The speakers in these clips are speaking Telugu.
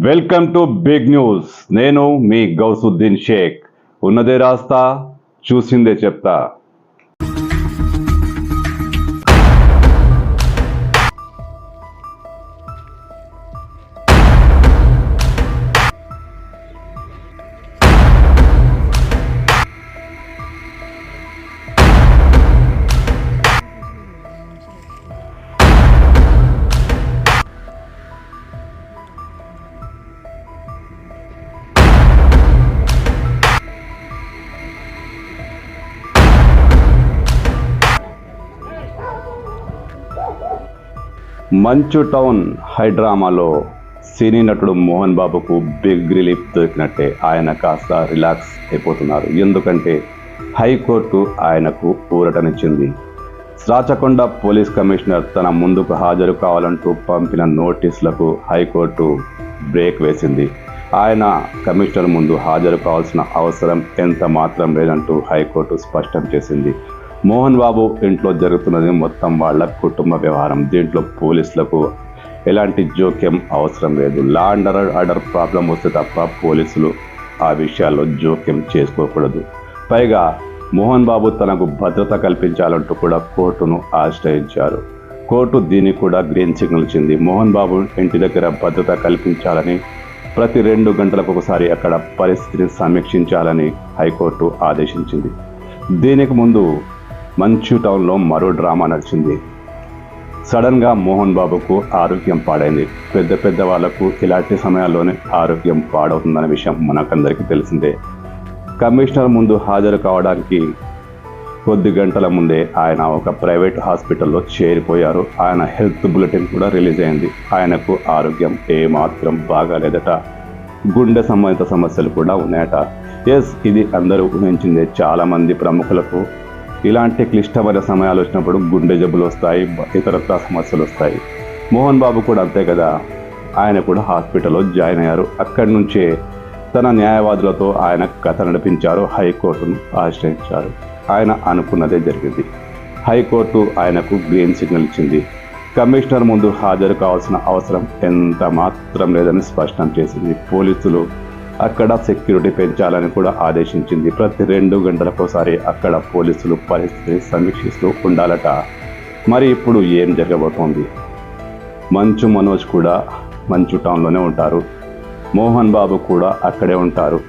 Welcome to big news. నేను మీ గౌసుద్దీన్ షేక్. ఉన్నదే రాస్తా, చూసిందే చెప్తా. మంచు టౌన్ హైడ్రామాలో సినీ నటుడు మోహన్ బాబుకు బిగ్ రిలీఫ్ దొరికినట్టే. ఆయన కాస్త రిలాక్స్ అయిపోతున్నారు. ఎందుకంటే హైకోర్టు ఆయనకు ఊరటనిచ్చింది. రాచకొండ పోలీస్ కమిషనర్ తన ముందుకు హాజరు కావాలంటూ పంపిన నోటీసులకు హైకోర్టు బ్రేక్ వేసింది. ఆయన కమిషనర్ ముందు హాజరు కావాల్సిన అవసరం ఎంత మాత్రం లేదంటూ హైకోర్టు స్పష్టం చేసింది. మోహన్ బాబు ఇంట్లో జరుగుతున్నది మొత్తం వాళ్ళ కుటుంబ వ్యవహారం. దీంట్లో పోలీసులకు ఎలాంటి జోక్యం అవసరం లేదు. లా అండ్ ఆర్డర్ ప్రాబ్లం వస్తే తప్ప పోలీసులు ఆ విషయాల్లో జోక్యం చేసుకోకూడదు. పైగా మోహన్ బాబు తనకు భద్రత కల్పించాలంటూ కూడా కోర్టును ఆశ్రయించారు. కోర్టు దీనికి కూడా గ్రీన్ సిగ్నల్ ఇచ్చింది. మోహన్ బాబు ఇంటి దగ్గర భద్రత కల్పించాలని, ప్రతి 2 గంటలకు ఒకసారి అక్కడ పరిస్థితిని సమీక్షించాలని హైకోర్టు ఆదేశించింది. దీనికి ముందు మంచు టౌన్లో మరో డ్రామా నడిచింది. సడన్గా మోహన్ బాబుకు ఆరోగ్యం పాడైంది. పెద్ద వాళ్లకు ఇలాంటి సమయాల్లోనే ఆరోగ్యం పాడవుతుందనే విషయం మనకందరికీ తెలిసిందే. కమిషనర్ ముందు హాజరు కావడానికి కొద్ది గంటల ముందే ఆయన ఒక ప్రైవేట్ హాస్పిటల్లో చేరిపోయారు. ఆయన హెల్త్ బులెటిన్ కూడా రిలీజ్ అయింది. ఆయనకు ఆరోగ్యం ఏమాత్రం బాగాలేదట. గుండె సంబంధిత సమస్యలు కూడా ఉన్నాయట. ఇది అందరూ ఊహించిందే. చాలామంది ప్రముఖులకు ఇలాంటి క్లిష్టమైన సమయాలు వచ్చినప్పుడు గుండె జబ్బులు వస్తాయి, ఇతరత్ర సమస్యలు వస్తాయి. మోహన్ బాబు కూడా అంతే కదా. ఆయన కూడా హాస్పిటల్లో జాయిన్ అయ్యారు. అక్కడి నుంచే తన న్యాయవాదులతో ఆయన కథ నడిపించారు. హైకోర్టును ఆశ్రయించారు. ఆయన అనుకున్నదే జరిగింది. హైకోర్టు ఆయనకు గ్రీన్ సిగ్నల్ ఇచ్చింది. కమిషనర్ ముందు హాజరు కావాల్సిన అవసరం ఎంత మాత్రం లేదని స్పష్టం చేసింది. పోలీసులు అక్కడ సెక్యూరిటీ పెంచాలని కూడా ఆదేశించింది. ప్రతి 2 గంటలకోసారి అక్కడ పోలీసులు పరిస్థితిని సమీక్షిస్తూ ఉండాలట. మరి ఇప్పుడు ఏం జరగబోతోంది? మంచు మనోజ్ కూడా మంచు టౌన్లోనే ఉంటారు. మోహన్ బాబు కూడా అక్కడే ఉంటారు.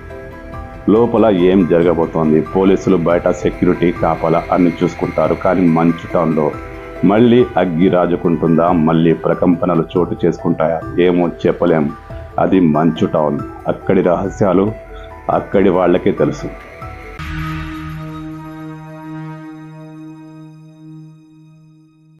లోపల ఏం జరగబోతోంది? పోలీసులు బయట సెక్యూరిటీ కాపలా అన్ని చూసుకుంటారు. కానీ మంచు టౌన్లో మళ్ళీ అగ్గి రాజుకుంటుందా? మళ్ళీ ప్రకంపనలు చోటు చేసుకుంటాయా? ఏమో చెప్పలేం. అది మంచు టౌన్. అక్కడి రహస్యాలు అక్కడి వాళ్ళకే తెలుసు.